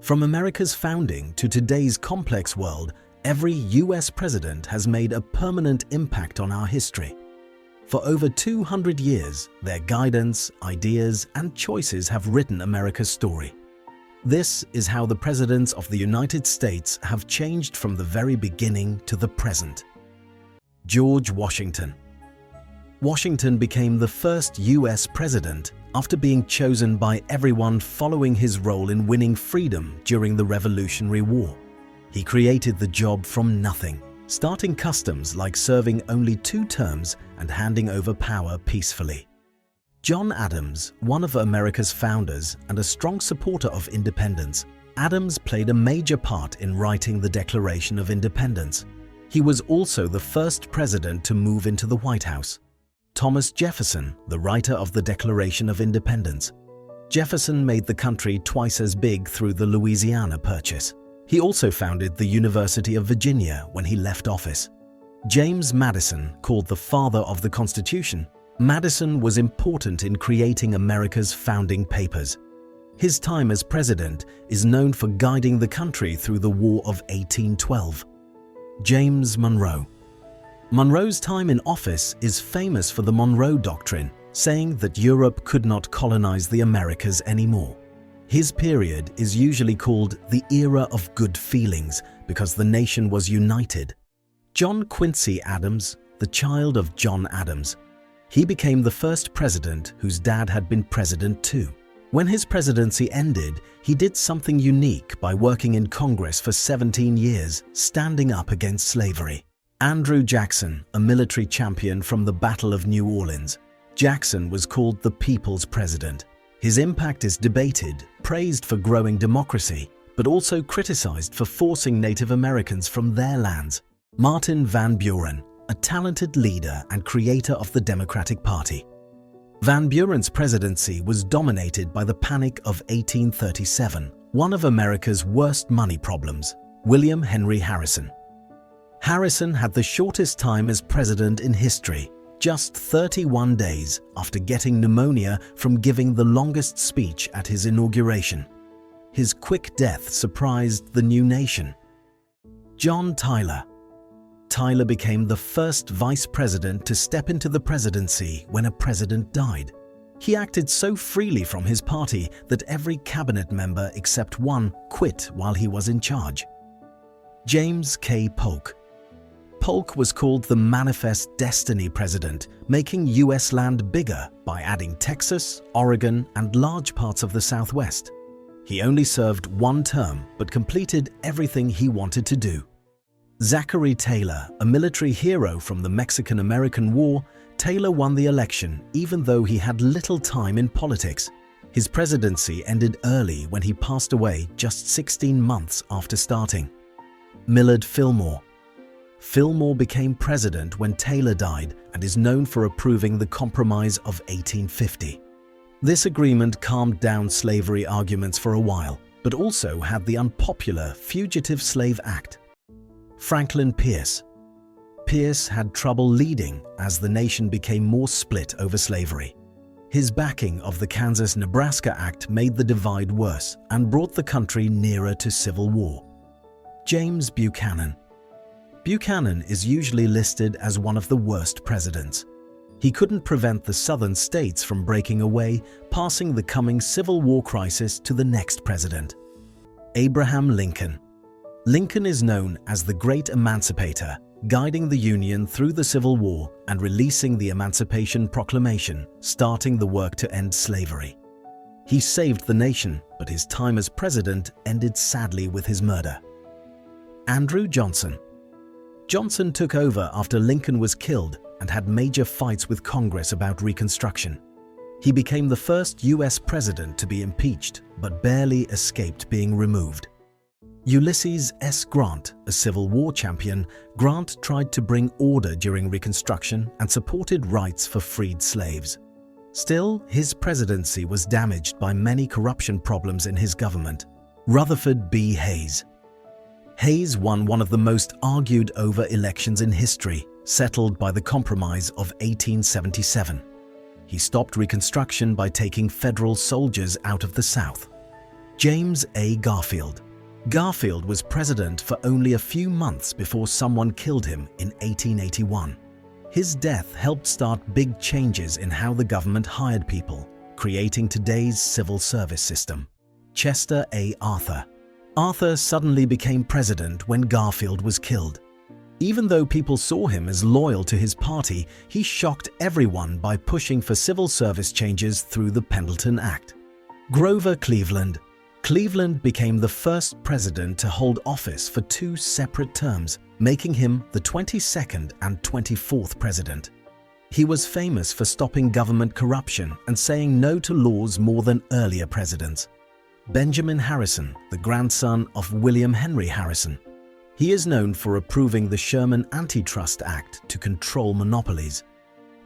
From America's founding to today's complex world, every US president has made a permanent impact on our history. For over 200 years, their guidance, ideas, and choices have written America's story. This is how the presidents of the United States have changed from the very beginning to the present. George Washington. Washington became the first US president after being chosen by everyone following his role in winning freedom during the Revolutionary War. He created the job from nothing, starting customs like serving only 2 terms and handing over power peacefully. John Adams, one of America's founders and a strong supporter of independence, Adams played a major part in writing the Declaration of Independence. He was also the first president to move into the White House. Thomas Jefferson, the writer of the Declaration of Independence. Jefferson made the country twice as big through the Louisiana Purchase. He also founded the University of Virginia when he left office. James Madison, called the father of the Constitution, Madison was important in creating America's founding papers. His time as president is known for guiding the country through the War of 1812. James Monroe. Monroe's time in office is famous for the Monroe Doctrine, saying that Europe could not colonize the Americas anymore. His period is usually called the Era of Good Feelings because the nation was united. John Quincy Adams, the child of John Adams. He became the first president whose dad had been president too. When his presidency ended, he did something unique by working in Congress for 17 years, standing up against slavery. Andrew Jackson, a military champion from the Battle of New Orleans. Jackson was called the People's President. His impact is debated, praised for growing democracy, but also criticized for forcing Native Americans from their lands. Martin Van Buren, a talented leader and creator of the Democratic Party. Van Buren's presidency was dominated by the Panic of 1837, one of America's worst money problems. William Henry Harrison. Harrison had the shortest time as president in history, just 31 days after getting pneumonia from giving the longest speech at his inauguration. His quick death surprised the new nation. John Tyler. Tyler became the first vice president to step into the presidency when a president died. He acted so freely from his party that every cabinet member except one quit while he was in charge. James K. Polk. Polk was called the Manifest Destiny President, making U.S. land bigger by adding Texas, Oregon, and large parts of the Southwest. He only served 1 term, but completed everything he wanted to do. Zachary Taylor, a military hero from the Mexican-American War, Taylor won the election even though he had little time in politics. His presidency ended early when he passed away just 16 months after starting. Millard Fillmore. Fillmore became president when Taylor died and is known for approving the Compromise of 1850. This agreement calmed down slavery arguments for a while, but also had the unpopular Fugitive Slave Act. Franklin Pierce. Pierce had trouble leading as the nation became more split over slavery. His backing of the Kansas-Nebraska Act made the divide worse and brought the country nearer to civil war. James Buchanan. Buchanan is usually listed as one of the worst presidents. He couldn't prevent the southern states from breaking away, passing the coming Civil War crisis to the next president. Abraham Lincoln. Lincoln is known as the Great Emancipator, guiding the Union through the Civil War and releasing the Emancipation Proclamation, starting the work to end slavery. He saved the nation, but his time as president ended sadly with his murder. Andrew Johnson. Johnson took over after Lincoln was killed and had major fights with Congress about Reconstruction. He became the first U.S. president to be impeached, but barely escaped being removed. Ulysses S. Grant, a Civil War champion, Grant tried to bring order during Reconstruction and supported rights for freed slaves. Still, his presidency was damaged by many corruption problems in his government. Rutherford B. Hayes. Hayes won one of the most argued over elections in history, settled by the Compromise of 1877. He stopped Reconstruction by taking federal soldiers out of the South. James A. Garfield. Garfield was president for only a few months before someone killed him in 1881. His death helped start big changes in how the government hired people, creating today's civil service system. Chester A. Arthur. Arthur suddenly became president when Garfield was killed. Even though people saw him as loyal to his party, he shocked everyone by pushing for civil service changes through the Pendleton Act. Grover Cleveland. Cleveland became the first president to hold office for 2 separate terms, making him the 22nd and 24th president. He was famous for stopping government corruption and saying no to laws more than earlier presidents. Benjamin Harrison, the grandson of William Henry Harrison. He is known for approving the Sherman Antitrust Act to control monopolies.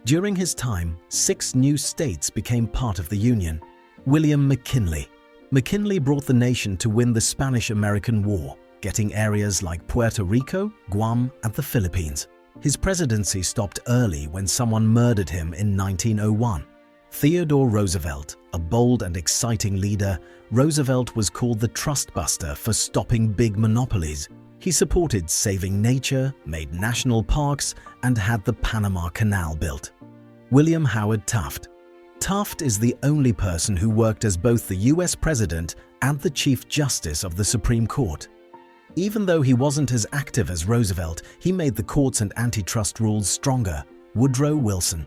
During his time, 6 new states became part of the Union. William McKinley. McKinley brought the nation to win the Spanish-American War, getting areas like Puerto Rico, Guam, and the Philippines. His presidency stopped early when someone murdered him in 1901. Theodore Roosevelt, a bold and exciting leader, Roosevelt was called the Trust Buster for stopping big monopolies. He supported saving nature, made national parks, and had the Panama Canal built. William Howard Taft. Taft is the only person who worked as both the US President and the Chief Justice of the Supreme Court. Even though he wasn't as active as Roosevelt, he made the courts and antitrust rules stronger. Woodrow Wilson.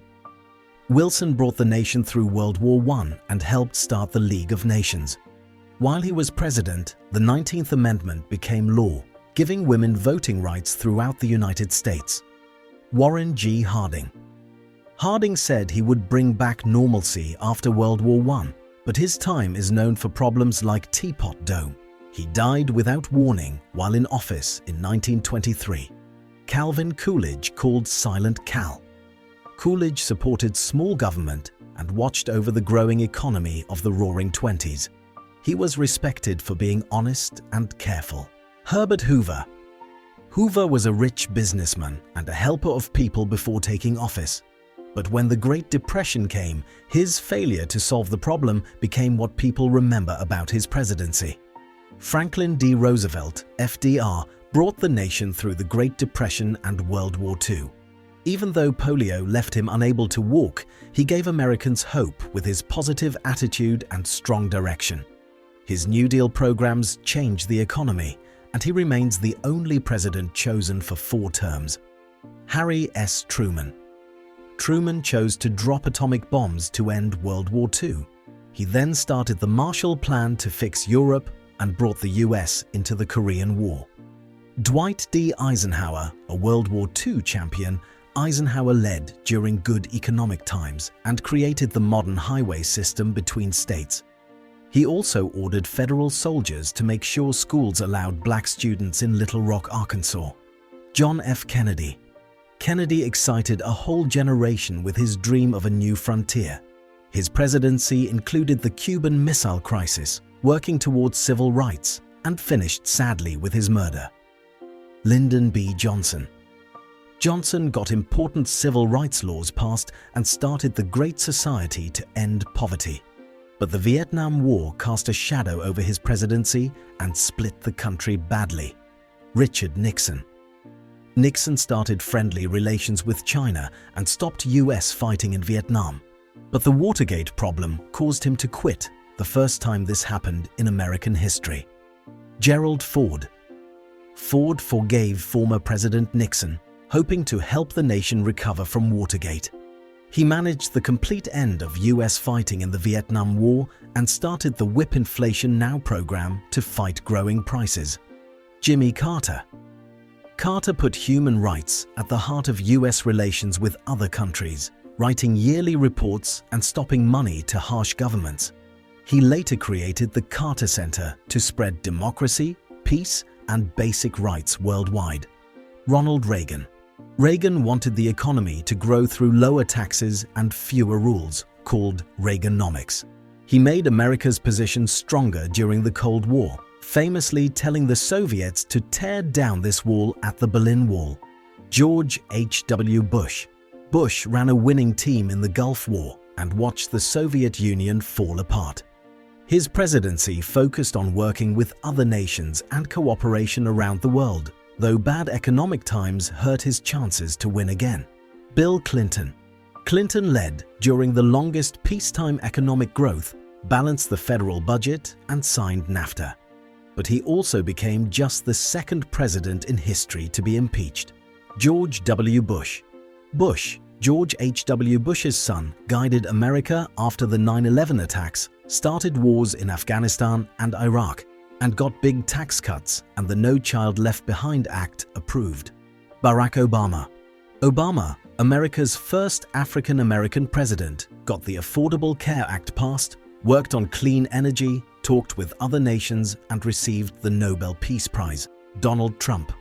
Wilson brought the nation through World War I and helped start the League of Nations. While he was president, the 19th Amendment became law, giving women voting rights throughout the United States. Warren G. Harding. Harding said he would bring back normalcy after World War I, but his time is known for problems like Teapot Dome. He died without warning while in office in 1923. Calvin Coolidge, called Silent Cal. Coolidge supported small government and watched over the growing economy of the Roaring Twenties. He was respected for being honest and careful. Herbert Hoover. Hoover was a rich businessman and a helper of people before taking office. But when the Great Depression came, his failure to solve the problem became what people remember about his presidency. Franklin D. Roosevelt, FDR, brought the nation through the Great Depression and World War II. Even though polio left him unable to walk, he gave Americans hope with his positive attitude and strong direction. His New Deal programs changed the economy, and he remains the only president chosen for 4 terms. Harry S. Truman. Truman chose to drop atomic bombs to end World War II. He then started the Marshall Plan to fix Europe and brought the US into the Korean War. Dwight D. Eisenhower, a World War II champion, Eisenhower led during good economic times and created the modern highway system between states. He also ordered federal soldiers to make sure schools allowed black students in Little Rock, Arkansas. John F. Kennedy. Kennedy excited a whole generation with his dream of a new frontier. His presidency included the Cuban Missile Crisis, working towards civil rights, and finished sadly with his murder. Lyndon B. Johnson. Johnson got important civil rights laws passed and started the Great Society to end poverty. But the Vietnam War cast a shadow over his presidency and split the country badly. Richard Nixon. Nixon started friendly relations with China and stopped US fighting in Vietnam. But the Watergate problem caused him to quit, the first time this happened in American history. Gerald Ford. Ford forgave former President Nixon, hoping to help the nation recover from Watergate. He managed the complete end of US fighting in the Vietnam War and started the Whip Inflation Now program to fight growing prices. Jimmy Carter. Carter put human rights at the heart of US relations with other countries, writing yearly reports and stopping money to harsh governments. He later created the Carter Center to spread democracy, peace, and basic rights worldwide. Ronald Reagan. Reagan wanted the economy to grow through lower taxes and fewer rules, called Reaganomics. He made America's position stronger during the Cold War, famously telling the Soviets to tear down this wall at the Berlin Wall. George H.W. Bush. Bush ran a winning team in the Gulf War and watched the Soviet Union fall apart. His presidency focused on working with other nations and cooperation around the world, though bad economic times hurt his chances to win again. Bill Clinton. Clinton led during the longest peacetime economic growth, balanced the federal budget, and signed NAFTA. But he also became just the second president in history to be impeached. George W. Bush. Bush, George H.W. Bush's son, guided America after the 9/11 attacks, started wars in Afghanistan and Iraq, and got big tax cuts and the No Child Left Behind Act approved. Barack Obama. Obama, America's first African-American president, got the Affordable Care Act passed, worked on clean energy, talked with other nations, and received the Nobel Peace Prize. Donald Trump.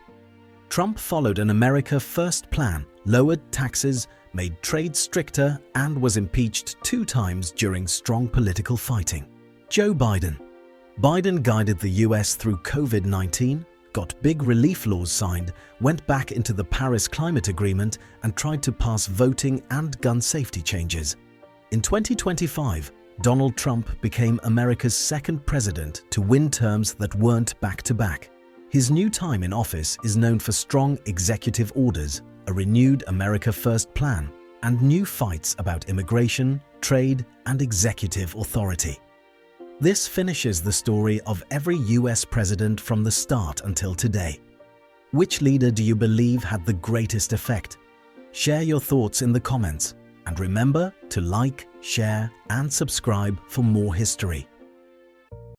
Trump followed an America First plan, lowered taxes, made trade stricter, and was impeached 2 times during strong political fighting. Joe Biden. Biden guided the US through COVID-19, got big relief laws signed, went back into the Paris Climate Agreement, and tried to pass voting and gun safety changes. In 2025, Donald Trump became America's second president to win terms that weren't back-to-back. His new time in office is known for strong executive orders, a renewed America First plan, and new fights about immigration, trade, and executive authority. This finishes the story of every US president from the start until today. Which leader do you believe had the greatest effect? Share your thoughts in the comments, and remember to like, share, and subscribe for more history.